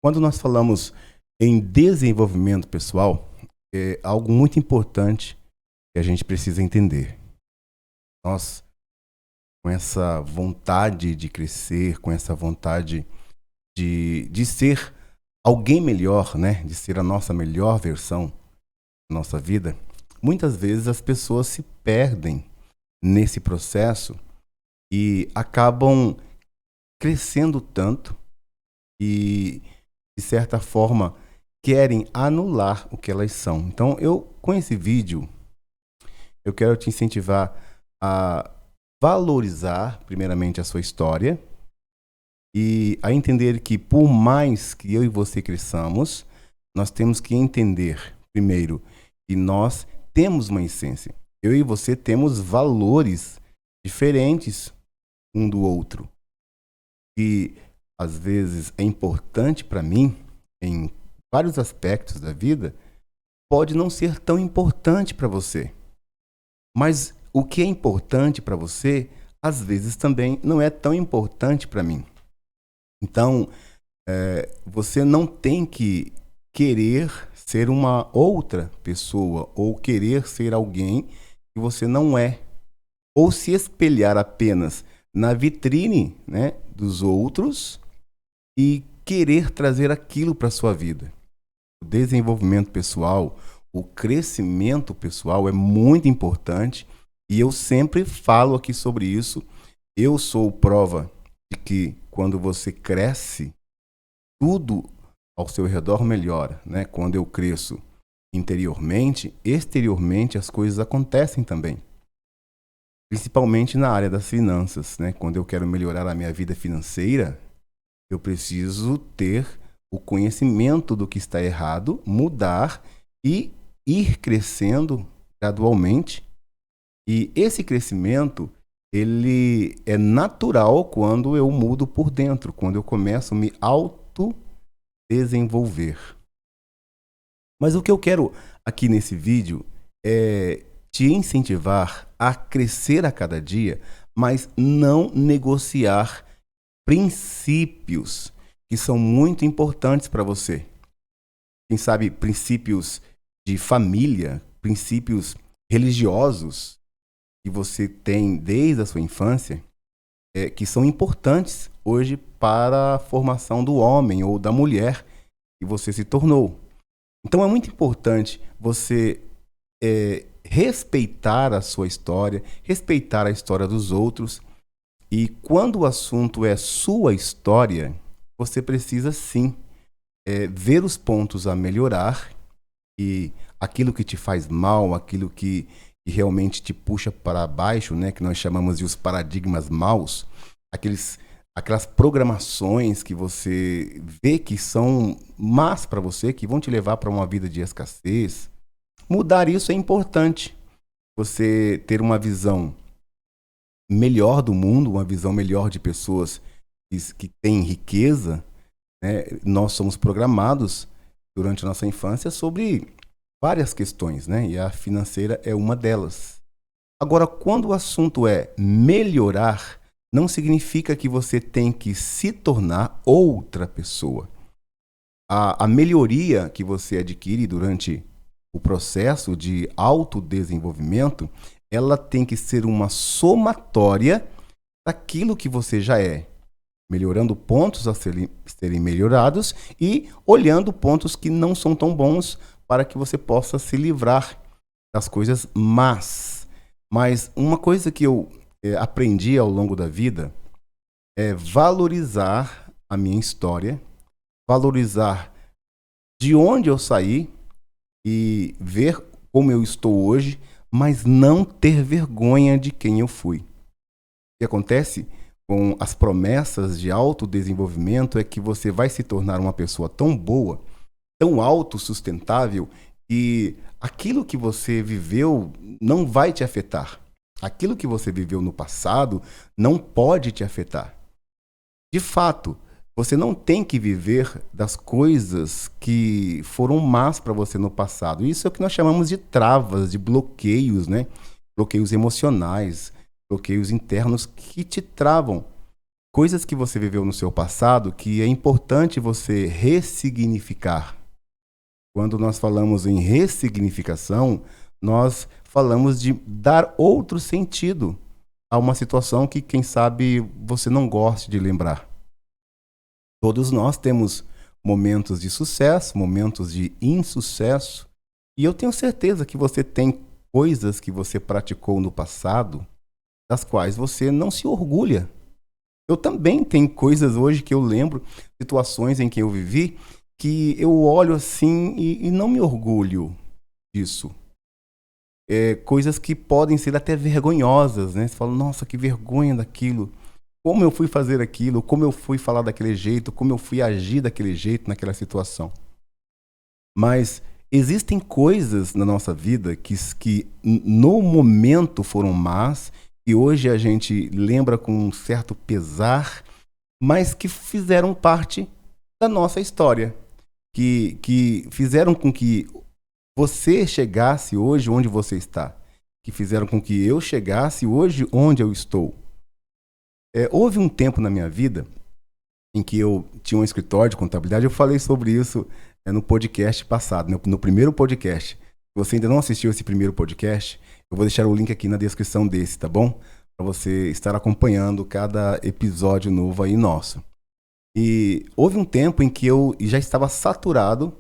Quando nós falamos em desenvolvimento pessoal, é algo muito importante que a gente precisa entender. Nós, com essa vontade de crescer, com essa vontade de ser alguém melhor, né? De ser a nossa melhor versão da nossa vida, muitas vezes as pessoas se perdem nesse processo e acabam crescendo tanto e, de certa forma, querem anular o que elas são. Então, com esse vídeo, eu quero te incentivar a valorizar, primeiramente, a sua história e a entender que, por mais que eu e você cresçamos, nós temos que entender, primeiro, que nós temos uma essência. Eu e você temos valores diferentes um do outro. E, às vezes, é importante para mim, em vários aspectos da vida, pode não ser tão importante para você. Mas o que é importante para você, às vezes também não é tão importante para mim. Então, você não tem que querer ser uma outra pessoa ou querer ser alguém que você não é. Ou se espelhar apenas na vitrine, né, dos outros e querer trazer aquilo para a sua vida. O desenvolvimento pessoal, o crescimento pessoal é muito importante e eu sempre falo aqui sobre isso. Eu sou prova de que quando você cresce, tudo ao seu redor melhora, né? Quando eu cresço interiormente, exteriormente as coisas acontecem também. Principalmente na área das finanças, né? Quando eu quero melhorar a minha vida financeira, eu preciso ter o conhecimento do que está errado, mudar e ir crescendo gradualmente. E esse crescimento, ele é natural quando eu mudo por dentro, quando eu começo a me autodesenvolver. Mas o que eu quero aqui nesse vídeo é te incentivar a crescer a cada dia, mas não negociar princípios que são muito importantes para você. Quem sabe princípios de família, princípios religiosos que você tem desde a sua infância, que são importantes hoje para a formação do homem ou da mulher que você se tornou. Então é muito importante você respeitar a sua história, respeitar a história dos outros. E quando o assunto é sua história, você precisa sim ver os pontos a melhorar e aquilo que te faz mal, aquilo que realmente te puxa para baixo, né, que nós chamamos de os paradigmas maus, aquelas programações que você vê que são más para você, que vão te levar para uma vida de escassez. Mudar isso é importante. Você ter uma visão melhor do mundo, uma visão melhor de pessoas que têm riqueza, né? Nós somos programados durante a nossa infância sobre várias questões, né? E a financeira é uma delas. Agora, quando o assunto é melhorar, não significa que você tem que se tornar outra pessoa. A melhoria que você adquire durante o processo de autodesenvolvimento, ela tem que ser uma somatória daquilo que você já é, melhorando pontos a serem melhorados e olhando pontos que não são tão bons para que você possa se livrar das coisas más. Mas uma coisa que eu aprendi ao longo da vida é valorizar a minha história, valorizar de onde eu saí e ver como eu estou hoje, mas não ter vergonha de quem eu fui. O que acontece com as promessas de autodesenvolvimento é que você vai se tornar uma pessoa tão boa, tão autossustentável, que aquilo que você viveu não vai te afetar. Aquilo que você viveu no passado não pode te afetar. De fato, você não tem que viver das coisas que foram más para você no passado. Isso é o que nós chamamos de travas, de bloqueios, né? Bloqueios emocionais, bloqueios internos que te travam. coisas que você viveu no seu passado que é importante você ressignificar. Quando nós falamos em ressignificação, nós falamos de dar outro sentido a uma situação que, quem sabe, você não goste de lembrar. Todos nós temos momentos de sucesso, momentos de insucesso, e eu tenho certeza que você tem coisas que você praticou no passado, das quais você não se orgulha. Eu também tenho coisas hoje que eu lembro, situações em que eu vivi, que eu olho assim e não me orgulho disso. Coisas que podem ser até vergonhosas, né? Você fala, nossa, que vergonha daquilo. Como eu fui fazer aquilo, como eu fui falar daquele jeito, como eu fui agir daquele jeito naquela situação. Mas existem coisas na nossa vida que no momento foram más, e hoje a gente lembra com um certo pesar, mas que fizeram parte da nossa história. Que fizeram com que você chegasse hoje onde você está. Que fizeram com que eu chegasse hoje onde eu estou. Houve um tempo na minha vida em que eu tinha um escritório de contabilidade. Eu falei sobre isso no podcast passado, no primeiro podcast. Se você ainda não assistiu esse primeiro podcast, eu vou deixar o link aqui na descrição desse, tá bom? Para você estar acompanhando cada episódio novo aí nosso. E houve um tempo em que eu já estava saturado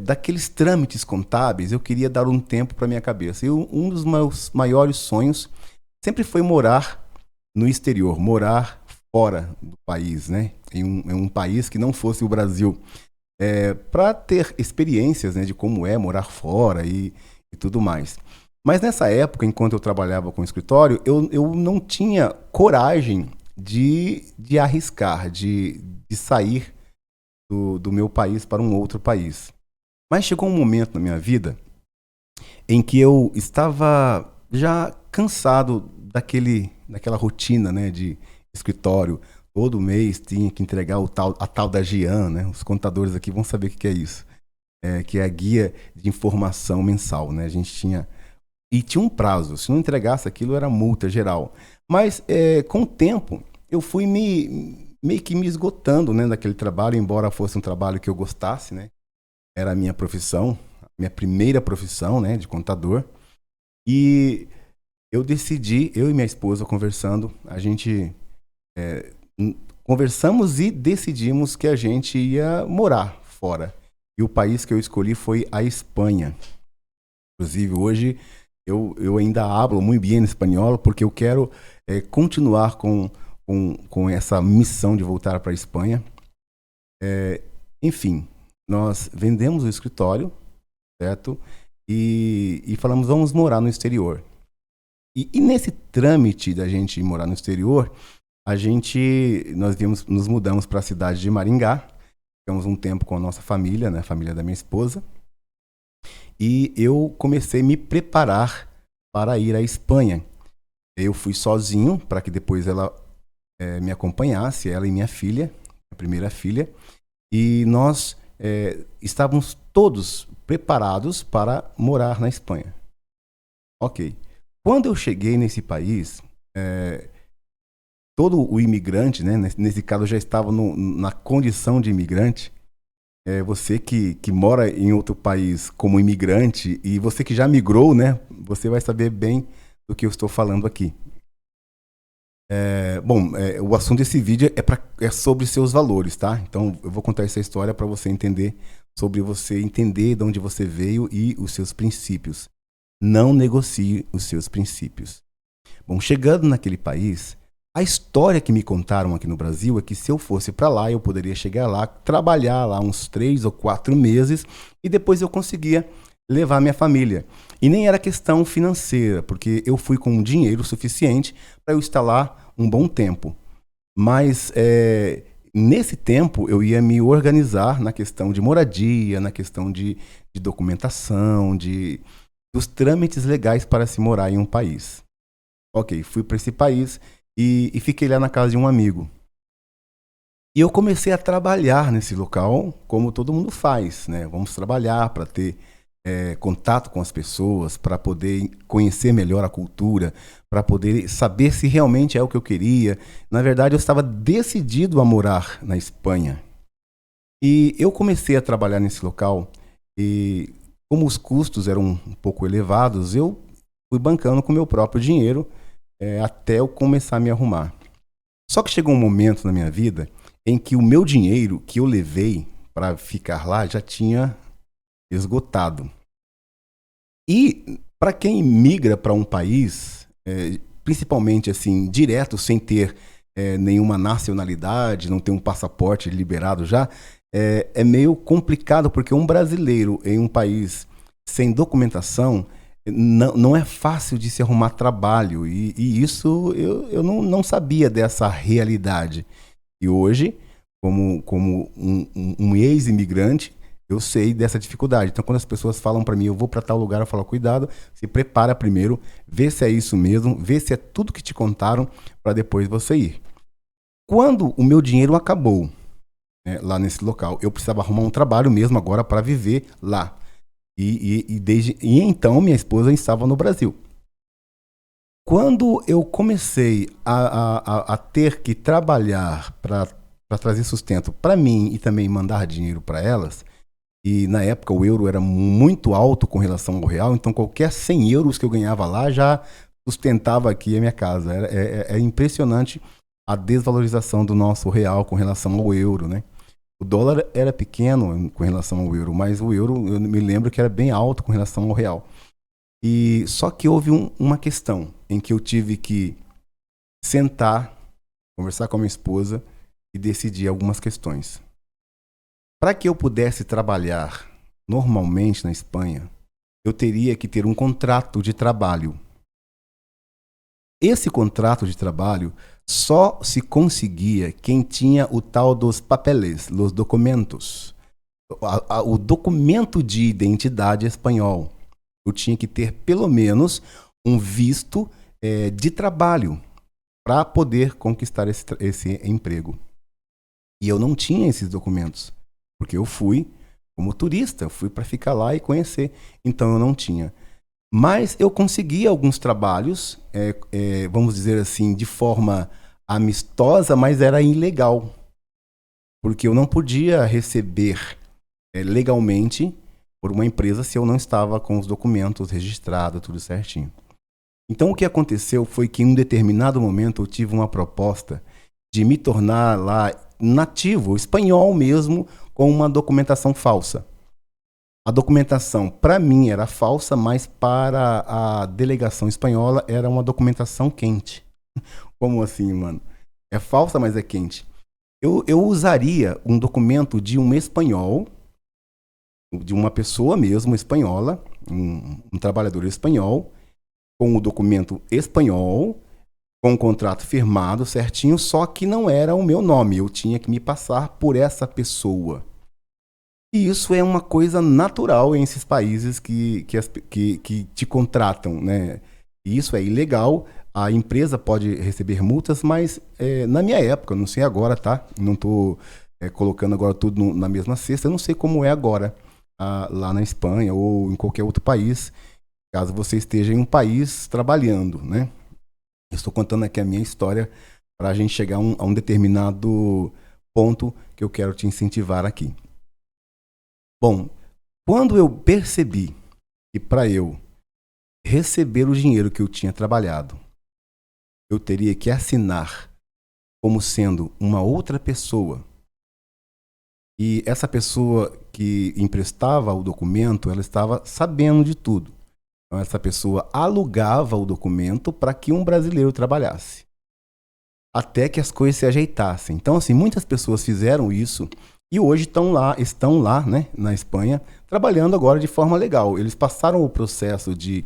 daqueles trâmites contábeis. Eu queria dar um tempo para minha cabeça. E um dos meus maiores sonhos sempre foi morar no exterior, morar fora do país, né? Em um país que não fosse o Brasil, para ter experiências, né, de como é morar fora e tudo mais. Mas nessa época, enquanto eu trabalhava com o escritório, eu não tinha coragem de arriscar, de sair do meu país para um outro país. Mas chegou um momento na minha vida em que eu estava já cansado daquela rotina, né, de escritório. Todo mês tinha que entregar a tal da GIAN, né? Os contadores aqui vão saber o que é isso. Que é a guia de informação mensal, né? A gente tinha um prazo. Se não entregasse aquilo, era multa geral. Mas com o tempo, eu fui meio que me esgotando, né, daquele trabalho, embora fosse um trabalho que eu gostasse, né? Era a minha profissão, minha primeira profissão, né, de contador. E eu decidi, eu e minha esposa conversando, a gente conversamos e decidimos que a gente ia morar fora. E o país que eu escolhi foi a Espanha. Inclusive, hoje eu ainda hablo muito bem espanhol porque eu quero continuar com essa missão de voltar para a Espanha. Enfim, nós vendemos o escritório, certo? E falamos, vamos morar no exterior. E nesse trâmite da gente morar no exterior, nós nos mudamos para a cidade de Maringá, ficamos um tempo com a nossa família, né, a família da minha esposa, e eu comecei a me preparar para ir à Espanha. Eu fui sozinho, para que depois ela me acompanhasse, ela e minha filha, a primeira filha, e nós estávamos todos preparados para morar na Espanha. Ok. Quando eu cheguei nesse país, todo o imigrante, né, nesse caso eu já estava na condição de imigrante, você que mora em outro país como imigrante e você que já migrou, né, você vai saber bem do que eu estou falando aqui. O assunto desse vídeo é sobre seus valores, tá? Então eu vou contar essa história para você entender, sobre você entender de onde você veio e os seus princípios. Não negocie os seus princípios. Bom, chegando naquele país, a história que me contaram aqui no Brasil é que se eu fosse para lá, eu poderia chegar lá, trabalhar lá uns 3 ou 4 meses e depois eu conseguia levar minha família. E nem era questão financeira, porque eu fui com dinheiro suficiente para eu estar lá um bom tempo. Mas nesse tempo eu ia me organizar na questão de moradia, na questão de documentação, dos trâmites legais para se morar em um país. Ok, fui para esse país e fiquei lá na casa de um amigo. E eu comecei a trabalhar nesse local, como todo mundo faz, né? Vamos trabalhar para ter contato com as pessoas, para poder conhecer melhor a cultura, para poder saber se realmente é o que eu queria. Na verdade, eu estava decidido a morar na Espanha. E eu comecei a trabalhar nesse local e, como os custos eram um pouco elevados, eu fui bancando com meu próprio dinheiro até eu começar a me arrumar. Só que chegou um momento na minha vida em que o meu dinheiro que eu levei para ficar lá já tinha esgotado. E para quem migra para um país, principalmente assim, direto, sem ter nenhuma nacionalidade, não ter um passaporte liberado já, é meio complicado, porque um brasileiro em um país sem documentação não é fácil de se arrumar trabalho. E isso eu não sabia dessa realidade. E hoje, como um ex-imigrante, eu sei dessa dificuldade. Então, quando as pessoas falam para mim, eu vou para tal lugar, eu falo, cuidado, se prepara primeiro, vê se é isso mesmo, vê se é tudo que te contaram, para depois você ir. Quando o meu dinheiro acabou, né, lá nesse local, eu precisava arrumar um trabalho mesmo agora para viver lá. E então minha esposa estava no Brasil. Quando eu comecei a ter que trabalhar para trazer sustento para mim e também mandar dinheiro para elas, e na época o euro era muito alto com relação ao real, então qualquer 100 euros que eu ganhava lá já sustentava aqui a minha casa. É impressionante a desvalorização do nosso real com relação ao euro, né? O dólar era pequeno com relação ao euro, mas o euro eu me lembro que era bem alto com relação ao real. E só que houve uma questão em que eu tive que sentar, conversar com a minha esposa e decidir algumas questões. Para que eu pudesse trabalhar normalmente na Espanha, eu teria que ter um contrato de trabalho. Esse contrato de trabalho só se conseguia quem tinha o tal dos papeles, os documentos. O documento de identidade espanhol. Eu tinha que ter pelo menos um visto de trabalho para poder conquistar esse emprego. E eu não tinha esses documentos, porque eu fui como turista, fui para ficar lá e conhecer. Então eu não tinha. Mas eu consegui alguns trabalhos, vamos dizer assim, de forma amistosa, mas era ilegal. Porque eu não podia receber legalmente por uma empresa se eu não estava com os documentos registrados, tudo certinho. Então o que aconteceu foi que em um determinado momento eu tive uma proposta de me tornar lá nativo, espanhol mesmo, com uma documentação falsa. A documentação, para mim, era falsa, mas para a delegação espanhola era uma documentação quente. Como assim, mano? É falsa, mas é quente. Eu usaria um documento de um espanhol, de uma pessoa mesmo espanhola, um trabalhador espanhol, com o documento espanhol, com o contrato firmado certinho, só que não era o meu nome. Eu tinha que me passar por essa pessoa. E isso é uma coisa natural em esses países que te contratam, né? E isso é ilegal. A empresa pode receber multas, mas na minha época, não sei agora, tá? Não estou colocando agora tudo na mesma cesta. Eu não sei como é agora lá na Espanha ou em qualquer outro país, caso você esteja em um país trabalhando, né? Eu estou contando aqui a minha história para a gente chegar a um determinado ponto que eu quero te incentivar aqui. Bom, quando eu percebi que para eu receber o dinheiro que eu tinha trabalhado, eu teria que assinar como sendo uma outra pessoa, e essa pessoa que emprestava o documento, ela estava sabendo de tudo. Então essa pessoa alugava o documento para que um brasileiro trabalhasse, até que as coisas se ajeitassem. Então, assim, muitas pessoas fizeram isso e hoje estão lá, né, na Espanha, trabalhando agora de forma legal. Eles passaram o processo de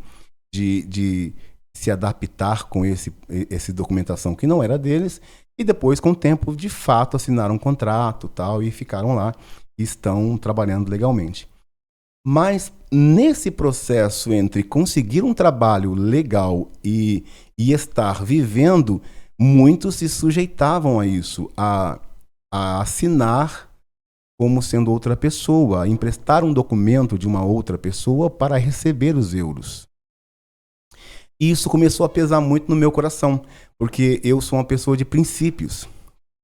se adaptar com essa documentação que não era deles, e depois, com o tempo, de fato, assinaram um contrato tal, e ficaram lá e estão trabalhando legalmente. Mas nesse processo entre conseguir um trabalho legal e estar vivendo, muitos se sujeitavam a isso, a assinar como sendo outra pessoa, emprestar um documento de uma outra pessoa para receber os euros. E isso começou a pesar muito no meu coração, porque eu sou uma pessoa de princípios.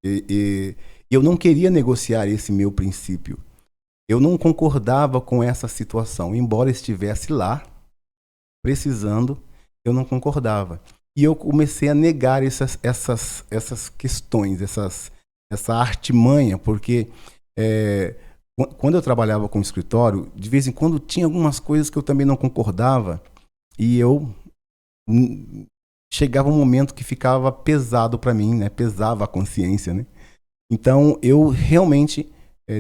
E eu não queria negociar esse meu princípio. Eu não concordava com essa situação, embora estivesse lá, precisando, eu não concordava. E eu comecei a negar essas questões, essa artimanha, porque quando eu trabalhava com o escritório, de vez em quando tinha algumas coisas que eu também não concordava, e eu chegava um momento que ficava pesado para mim, né? Pesava a consciência, né? Então eu realmente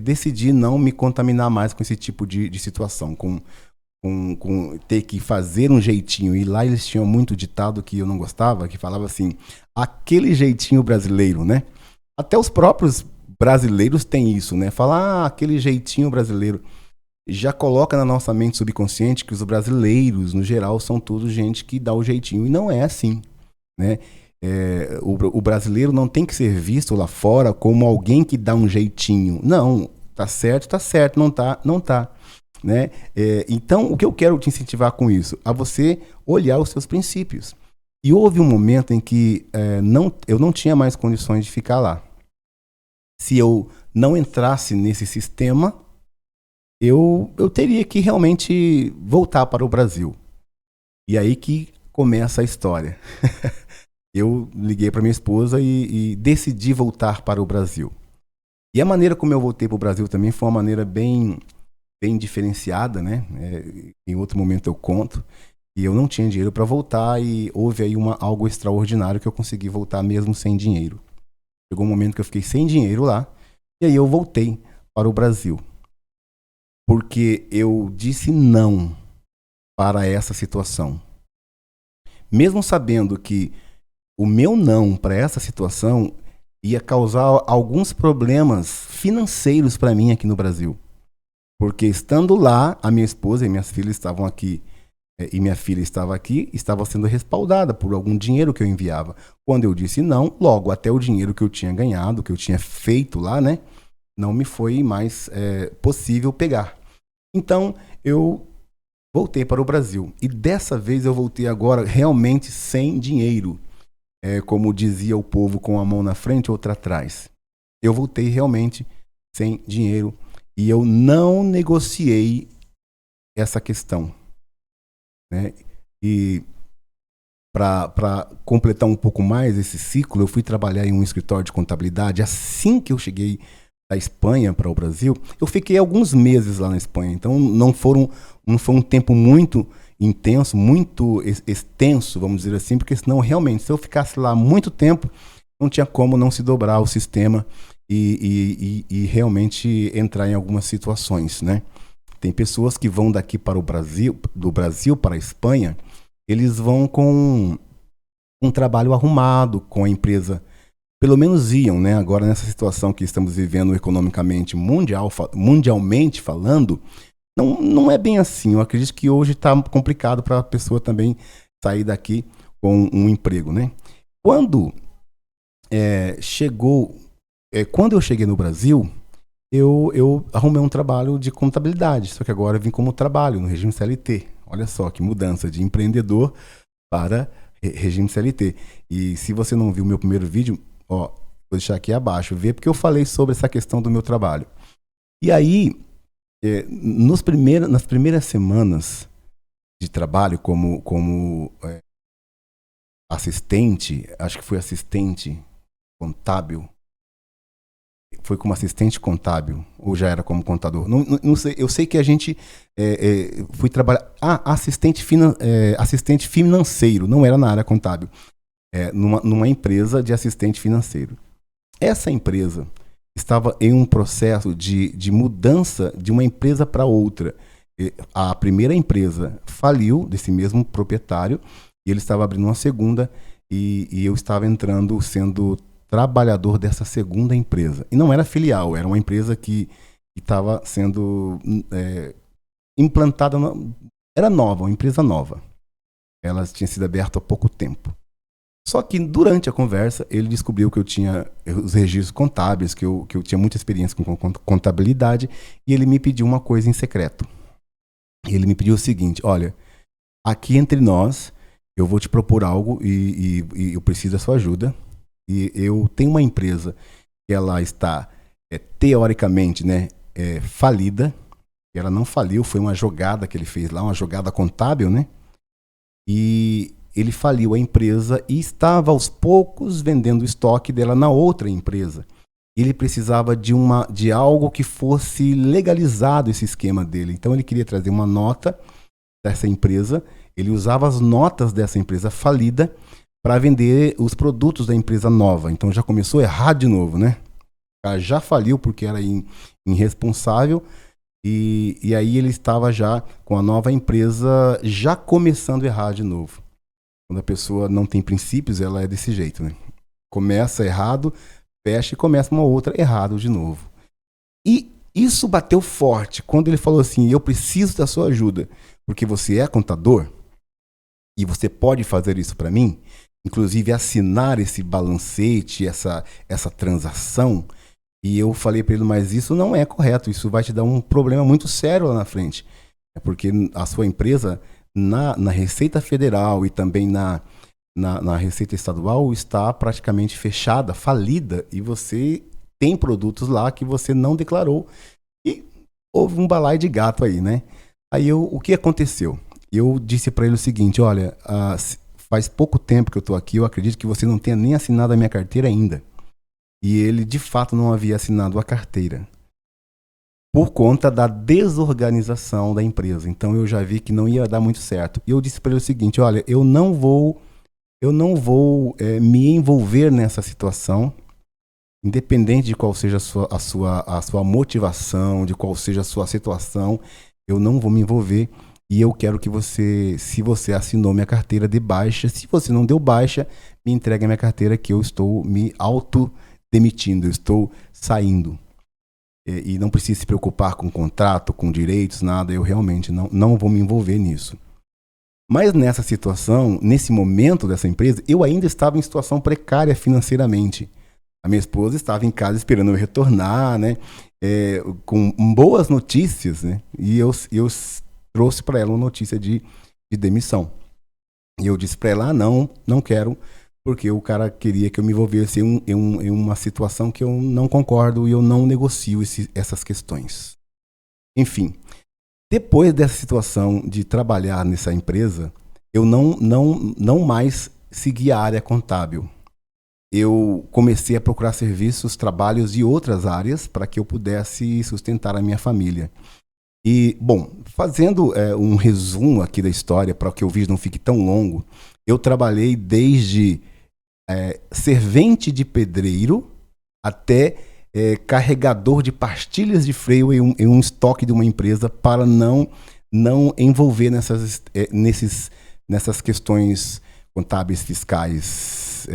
decidi não me contaminar mais com esse tipo de situação, com ter que fazer um jeitinho. E lá eles tinham muito ditado que eu não gostava, que falava assim, aquele jeitinho brasileiro, né? Até os próprios brasileiros têm isso, né? Falar aquele jeitinho brasileiro. Já coloca na nossa mente subconsciente que os brasileiros, no geral, são todos gente que dá o jeitinho. E não é assim, né? O brasileiro não tem que ser visto lá fora como alguém que dá um jeitinho. Não, tá certo, não tá, não tá. Né? Então, o que eu quero te incentivar com isso? A você olhar os seus princípios. E houve um momento em que eu não tinha mais condições de ficar lá. Se eu não entrasse nesse sistema, eu teria que realmente voltar para o Brasil. E aí que começa a história. Eu liguei para minha esposa e decidi voltar para o Brasil. E a maneira como eu voltei para o Brasil também foi uma maneira bem diferenciada, né? Em outro momento eu conto. E eu não tinha dinheiro para voltar e houve aí algo extraordinário que eu consegui voltar mesmo sem dinheiro. Chegou um momento que eu fiquei sem dinheiro lá e aí eu voltei para o Brasil. Porque eu disse não para essa situação. Mesmo sabendo que o meu não para essa situação ia causar alguns problemas financeiros para mim aqui no Brasil. Porque estando lá, a minha esposa e minhas filhas estavam aqui, e minha filha estava aqui, estava sendo respaldada por algum dinheiro que eu enviava. Quando eu disse não, logo até o dinheiro que eu tinha ganhado, que eu tinha feito lá, né, não me foi mais possível pegar. Então, eu voltei para o Brasil. E dessa vez eu voltei agora realmente sem dinheiro. Como dizia o povo, com a mão na frente e outra atrás. Eu voltei realmente sem dinheiro e eu não negociei essa questão, né? E para completar um pouco mais esse ciclo, eu fui trabalhar em um escritório de contabilidade. Assim que eu cheguei da Espanha para o Brasil, eu fiquei alguns meses lá na Espanha. Então não foi um tempo muito intenso, muito extenso, vamos dizer assim, porque senão realmente, se eu ficasse lá muito tempo, não tinha como não se dobrar o sistema e realmente entrar em algumas situações, né? Tem pessoas que vão daqui para o Brasil, do Brasil para a Espanha, eles vão com um trabalho arrumado, com a empresa, pelo menos iam, né? Agora nessa situação que estamos vivendo economicamente, mundialmente falando, não é bem assim. Eu acredito que hoje está complicado para a pessoa também sair daqui com um emprego, né? Quando eu cheguei no Brasil, eu arrumei um trabalho de contabilidade, só que agora eu vim como trabalho no regime CLT. Olha só que mudança de empreendedor para regime CLT. E se você não viu meu primeiro vídeo, vou deixar aqui abaixo, vê, porque eu falei sobre essa questão do meu trabalho. E aí, nas primeiras semanas de trabalho como assistente, acho que foi assistente contábil, foi como assistente contábil, ou já era como contador, não sei, eu sei que a gente fui trabalhar, assistente financeiro, não era na área contábil, numa empresa de assistente financeiro. Essa empresa estava em um processo de mudança de uma empresa para outra. A primeira empresa faliu, desse mesmo proprietário, e ele estava abrindo uma segunda, e eu estava entrando, sendo trabalhador dessa segunda empresa. E não era filial, era uma empresa que estava sendo implantada, era nova, uma empresa nova. Ela tinha sido aberta há pouco tempo. Só que durante a conversa, ele descobriu que eu tinha os registros contábeis, que eu tinha muita experiência com contabilidade, e ele me pediu uma coisa em secreto. Ele me pediu o seguinte: olha, aqui entre nós, eu vou te propor algo e eu preciso da sua ajuda. E eu tenho uma empresa que ela está, teoricamente, né, falida. Ela não faliu, foi uma jogada que ele fez lá, uma jogada contábil, né? E ele faliu a empresa e estava aos poucos vendendo o estoque dela na outra empresa. Ele precisava de algo que fosse legalizado esse esquema dele. Então ele queria trazer uma nota dessa empresa, ele usava as notas dessa empresa falida para vender os produtos da empresa nova. Então já começou errado de novo, né? Já faliu porque era irresponsável. E aí ele estava já com a nova empresa já começando a errar de novo. Quando a pessoa não tem princípios, ela é desse jeito, né? Começa errado, fecha e começa uma outra errado de novo. E isso bateu forte quando ele falou assim: eu preciso da sua ajuda, porque você é contador e você pode fazer isso para mim, inclusive assinar esse balancete, essa transação. E eu falei para ele: mas isso não é correto, isso vai te dar um problema muito sério lá na frente. É porque a sua empresa, na Receita Federal e também na Receita Estadual, está praticamente fechada, falida, e você tem produtos lá que você não declarou. E houve um balaio de gato aí, né? Aí o que aconteceu? Eu disse para ele o seguinte: olha, faz pouco tempo que eu estou aqui, eu acredito que você não tenha nem assinado a minha carteira ainda. E ele, de fato, não havia assinado a carteira por conta da desorganização da empresa. Então, eu já vi que não ia dar muito certo. E eu disse para ele o seguinte: olha, eu não vou me envolver nessa situação, independente de qual seja a sua motivação, de qual seja a sua situação, eu não vou me envolver. E eu quero que você, se você assinou minha carteira, dê baixa. Se você não deu baixa, me entregue a minha carteira, que eu estou me demitindo, eu estou saindo. E não precisa se preocupar com contrato, com direitos, nada. Eu realmente não vou me envolver nisso. Mas nessa situação, nesse momento dessa empresa, eu ainda estava em situação precária financeiramente. A minha esposa estava em casa esperando eu retornar, né? Com boas notícias, né? E eu trouxe para ela uma notícia de demissão. E eu disse para ela: não quero, porque o cara queria que eu me envolvesse em uma situação que eu não concordo e eu não negocio essas questões. Enfim, depois dessa situação de trabalhar nessa empresa, eu não mais segui a área contábil. Eu comecei a procurar serviços, trabalhos de outras áreas para que eu pudesse sustentar a minha família. E, bom, fazendo um resumo aqui da história, para que o vídeo não fique tão longo, eu trabalhei desde servente de pedreiro até carregador de pastilhas de freio em um estoque de uma empresa, para não envolver nessas questões contábeis, fiscais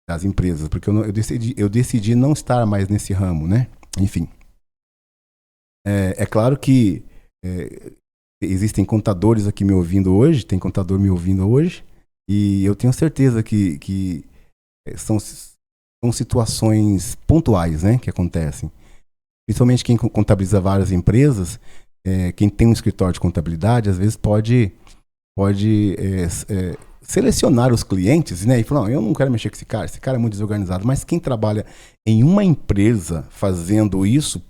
das empresas, porque eu decidi não estar mais nesse ramo, né? Enfim. É claro que existem contadores aqui me ouvindo hoje, tem contador me ouvindo hoje, e eu tenho certeza que são situações pontuais, né, que acontecem. Principalmente quem contabiliza várias empresas, quem tem um escritório de contabilidade, às vezes pode selecionar os clientes, né, e falar: não, eu não quero mexer com esse cara é muito desorganizado. Mas quem trabalha em uma empresa fazendo isso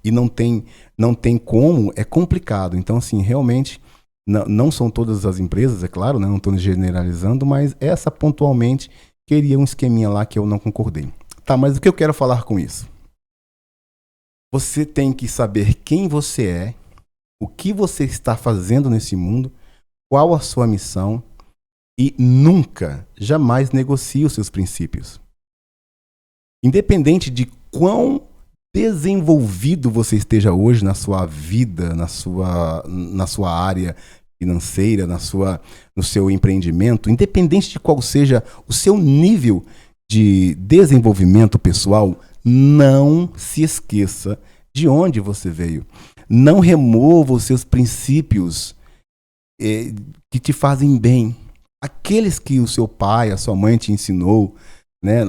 e não tem como, é complicado. Então, assim, realmente, não são todas as empresas, é claro, né? Não estou generalizando, mas essa pontualmente queria um esqueminha lá que eu não concordei. Tá, mas o que eu quero falar com isso? Você tem que saber quem você é, o que você está fazendo nesse mundo, qual a sua missão, e nunca, jamais negocie os seus princípios. Independente de quão desenvolvido você esteja hoje na sua vida, na sua área financeira, no seu empreendimento, independente de qual seja o seu nível de desenvolvimento pessoal, não se esqueça de onde você veio. Não remova os seus princípios que te fazem bem. Aqueles que o seu pai, a sua mãe te ensinou, né,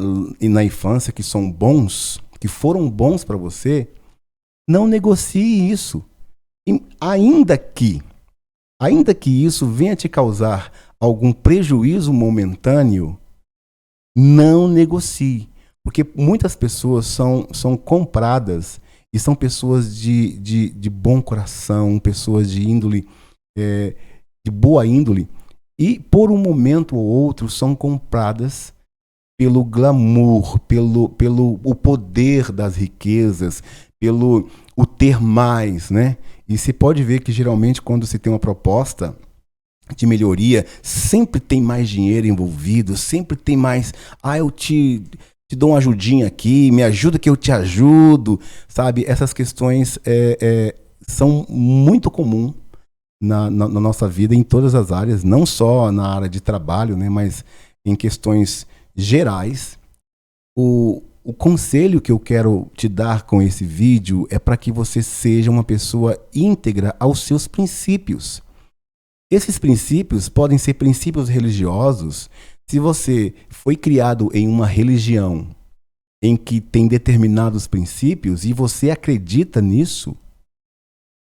e na infância, que são bons, que foram bons para você, não negocie isso. E ainda que isso venha te causar algum prejuízo momentâneo, não negocie. Porque muitas pessoas são compradas e são pessoas de bom coração, pessoas de índole, de boa índole, e por um momento ou outro são compradas pelo glamour, pelo o poder das riquezas, pelo o ter mais, né? E se pode ver que geralmente quando se tem uma proposta de melhoria, sempre tem mais dinheiro envolvido, sempre tem mais, eu te dou uma ajudinha aqui, me ajuda que eu te ajudo, sabe? Essas questões são muito comuns na nossa vida, em todas as áreas, não só na área de trabalho, né, mas em questões gerais. O conselho que eu quero te dar com esse vídeo é para que você seja uma pessoa íntegra aos seus princípios. Esses princípios podem ser princípios religiosos. Se você foi criado em uma religião em que tem determinados princípios e você acredita nisso,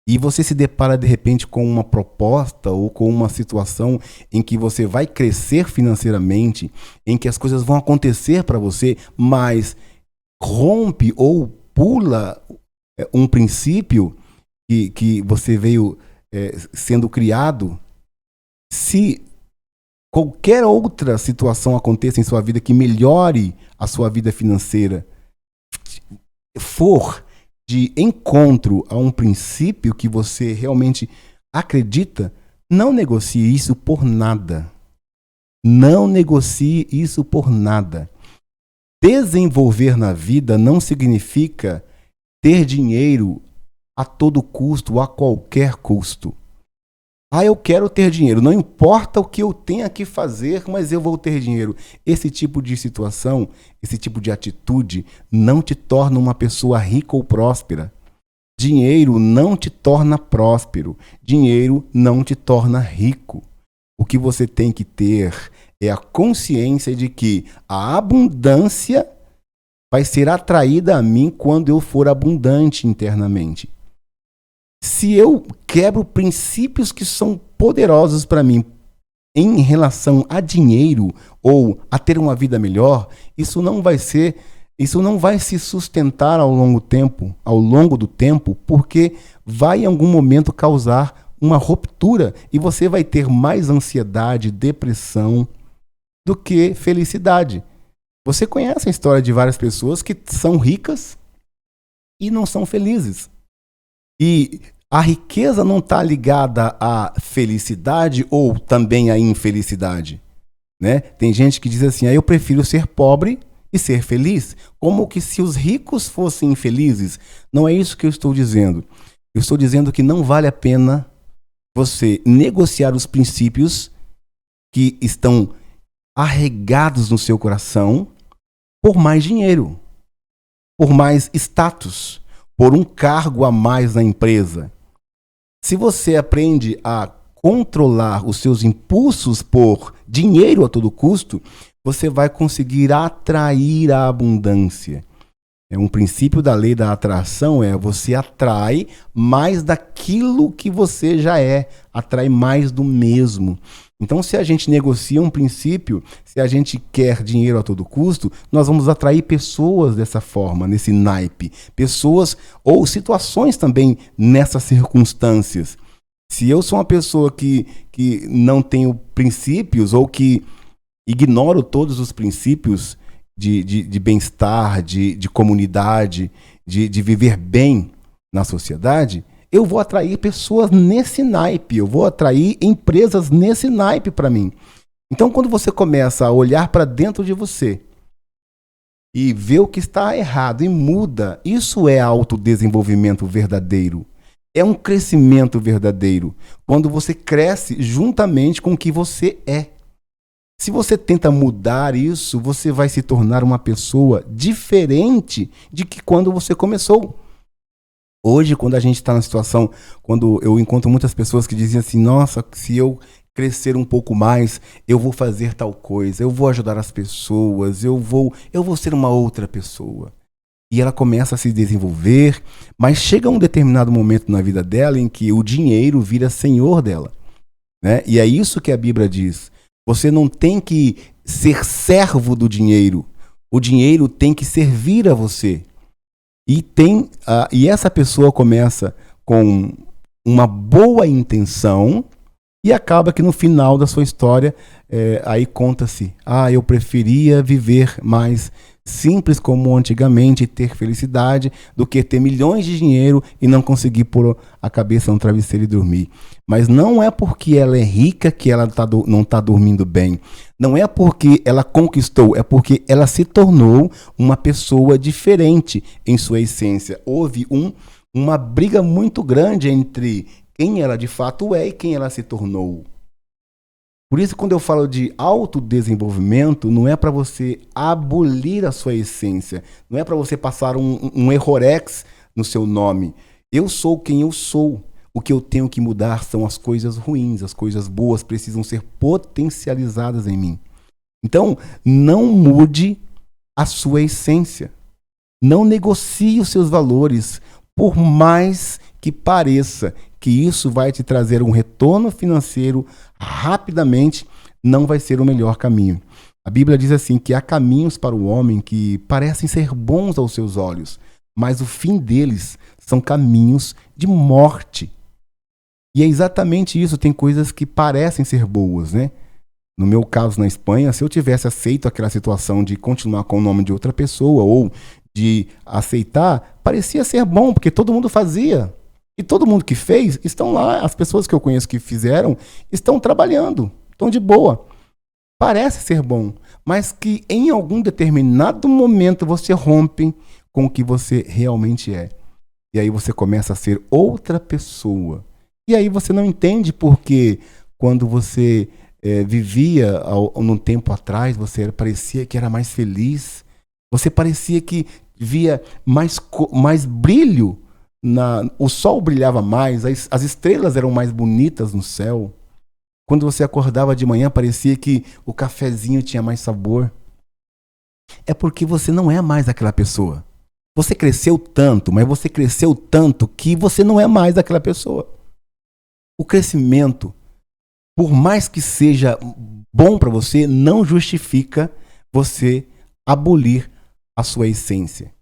e você se depara de repente com uma proposta ou com uma situação em que você vai crescer financeiramente, em que as coisas vão acontecer para você, mas rompe ou pula um princípio que você veio sendo criado, se qualquer outra situação aconteça em sua vida que melhore a sua vida financeira, for de encontro a um princípio que você realmente acredita, não negocie isso por nada. Não negocie isso por nada. Desenvolver na vida não significa ter dinheiro a todo custo, a qualquer custo. Eu quero ter dinheiro, não importa o que eu tenha que fazer, mas eu vou ter dinheiro. Esse tipo de situação, esse tipo de atitude não te torna uma pessoa rica ou próspera. Dinheiro não te torna próspero. Dinheiro não te torna rico. O que você tem que ter é a consciência de que a abundância vai ser atraída a mim quando eu for abundante internamente. Se eu quebro princípios que são poderosos para mim em relação a dinheiro ou a ter uma vida melhor, isso não vai se sustentar ao longo do tempo, porque vai em algum momento causar uma ruptura e você vai ter mais ansiedade, depressão do que felicidade. Você conhece a história de várias pessoas que são ricas e não são felizes. E a riqueza não está ligada à felicidade ou também à infelicidade, né? Tem gente que diz assim, eu prefiro ser pobre e ser feliz, como que se os ricos fossem infelizes. Não é isso que eu estou dizendo. Eu estou dizendo que não vale a pena você negociar os princípios que estão arregados no seu coração por mais dinheiro, por mais status, por um cargo a mais na empresa. Se você aprende a controlar os seus impulsos por dinheiro a todo custo, você vai conseguir atrair a abundância. Um princípio da lei da atração você atrai mais daquilo que você já atrai mais do mesmo. Então, se a gente negocia um princípio, se a gente quer dinheiro a todo custo, nós vamos atrair pessoas dessa forma, nesse naipe. Pessoas ou situações também nessas circunstâncias. Se eu sou uma pessoa que não tenho princípios ou que ignoro todos os princípios de bem-estar, de comunidade, de viver bem na sociedade, eu vou atrair pessoas nesse naipe, eu vou atrair empresas nesse naipe para mim. Então, quando você começa a olhar para dentro de você e ver o que está errado e muda, isso é autodesenvolvimento verdadeiro. É um crescimento verdadeiro, quando você cresce juntamente com o que você é. Se você tenta mudar isso, você vai se tornar uma pessoa diferente de que quando você começou. Hoje, quando a gente está na situação, quando eu encontro muitas pessoas que dizem assim, nossa, se eu crescer um pouco mais, eu vou fazer tal coisa, eu vou ajudar as pessoas, eu vou ser uma outra pessoa. E ela começa a se desenvolver, mas chega um determinado momento na vida dela em que o dinheiro vira senhor dela, né? E é isso que a Bíblia diz. Você não tem que ser servo do dinheiro. O dinheiro tem que servir a você. E essa pessoa começa com uma boa intenção e acaba que no final da sua história, aí conta-se, eu preferia viver mais simples como antigamente e ter felicidade do que ter milhões de dinheiro e não conseguir pôr a cabeça no travesseiro e dormir. Mas não é porque ela é rica que ela não está dormindo bem. Não é porque ela conquistou, é porque ela se tornou uma pessoa diferente em sua essência. Houve uma briga muito grande entre quem ela de fato é e quem ela se tornou. Por isso, quando eu falo de autodesenvolvimento, não é para você abolir a sua essência, não é para você passar um errorex no seu nome. Eu sou quem eu sou. O que eu tenho que mudar são as coisas ruins, as coisas boas precisam ser potencializadas em mim. Então, não mude a sua essência. Não negocie os seus valores, por mais que pareça que isso vai te trazer um retorno financeiro rapidamente, não vai ser o melhor caminho. A Bíblia diz assim que há caminhos para o homem que parecem ser bons aos seus olhos, mas o fim deles são caminhos de morte. E é exatamente isso, tem coisas que parecem ser boas, né? No meu caso na Espanha, se eu tivesse aceito aquela situação de continuar com o nome de outra pessoa ou de aceitar, parecia ser bom, porque todo mundo fazia. E todo mundo que fez, estão lá. As pessoas que eu conheço que fizeram, estão trabalhando, estão de boa. Parece ser bom, mas que em algum determinado momento você rompe com o que você realmente é. E aí você começa a ser outra pessoa. E aí você não entende porque quando você vivia num tempo atrás, você parecia que era mais feliz. Você parecia que via mais brilho. O sol brilhava mais, as estrelas eram mais bonitas no céu. Quando você acordava de manhã, parecia que o cafezinho tinha mais sabor. É porque você não é mais aquela pessoa. Você cresceu tanto, mas você cresceu tanto que você não é mais aquela pessoa. O crescimento, por mais que seja bom para você, não justifica você abolir a sua essência.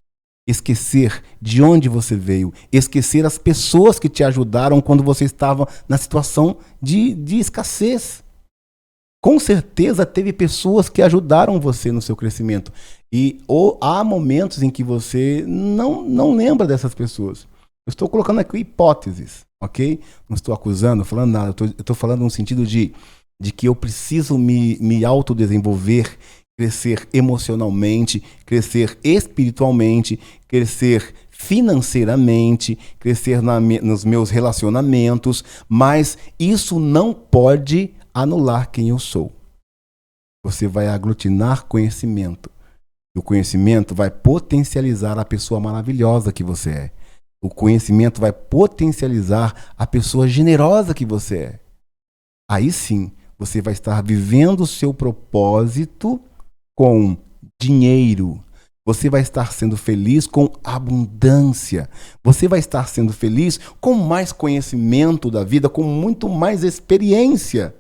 Esquecer de onde você veio, esquecer as pessoas que te ajudaram quando você estava na situação de escassez. Com certeza teve pessoas que ajudaram você no seu crescimento. Ou há momentos em que você não lembra dessas pessoas. Eu estou colocando aqui hipóteses, ok? Não estou acusando, falando nada. Eu estou falando no sentido de que eu preciso me autodesenvolver, crescer emocionalmente, crescer espiritualmente, crescer financeiramente, crescer nos meus relacionamentos, mas isso não pode anular quem eu sou. Você vai aglutinar conhecimento. E o conhecimento vai potencializar a pessoa maravilhosa que você é. O conhecimento vai potencializar a pessoa generosa que você é. Aí sim, você vai estar vivendo o seu propósito com dinheiro. Você vai estar sendo feliz com abundância. Você vai estar sendo feliz com mais conhecimento da vida, com muito mais experiência.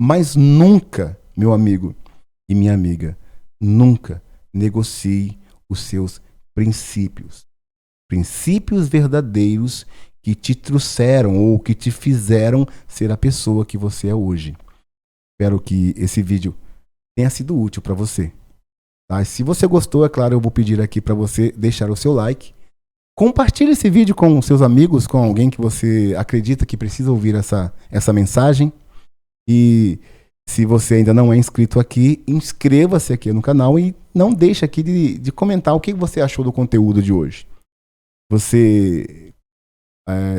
Mas nunca, meu amigo e minha amiga, nunca negocie os seus princípios. Princípios verdadeiros que te trouxeram ou que te fizeram ser a pessoa que você é hoje. Espero que esse vídeo tenha sido útil para você. Tá? Se você gostou, é claro, eu vou pedir aqui para você deixar o seu like. Compartilhe esse vídeo com seus amigos, com alguém que você acredita que precisa ouvir essa mensagem. E se você ainda não é inscrito aqui, inscreva-se aqui no canal e não deixe aqui de comentar o que você achou do conteúdo de hoje. Você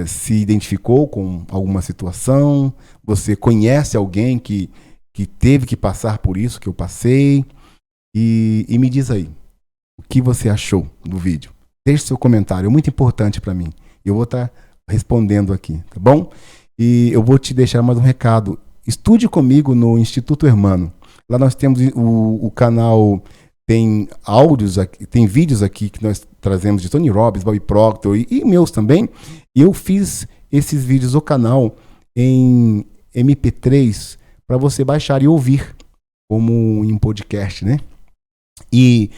se identificou com alguma situação? Você conhece alguém que teve que passar por isso que eu passei? E me diz aí, o que você achou do vídeo? Deixe seu comentário, é muito importante para mim. Eu vou estar respondendo aqui, tá bom? E eu vou te deixar mais um recado. estude comigo no Instituto Hermano. Lá nós temos o canal, tem áudios aqui, tem vídeos aqui que nós trazemos de Tony Robbins, Bobby Proctor e meus também. E eu fiz esses vídeos do canal em MP3 para você baixar e ouvir como em podcast, né? E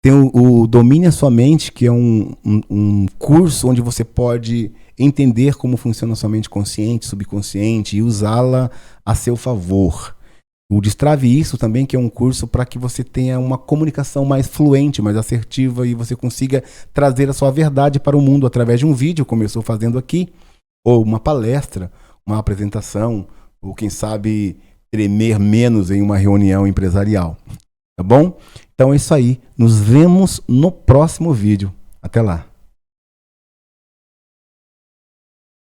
tem o Domine a Sua Mente, que é um curso onde você pode entender como funciona a sua mente consciente, subconsciente e usá-la a seu favor. O Destrave Isso também, que é um curso para que você tenha uma comunicação mais fluente, mais assertiva e você consiga trazer a sua verdade para o mundo através de um vídeo, como eu estou fazendo aqui, ou uma palestra, uma apresentação, ou quem sabe tremer menos em uma reunião empresarial. Tá bom? Então é isso aí. Nos vemos no próximo vídeo. Até lá.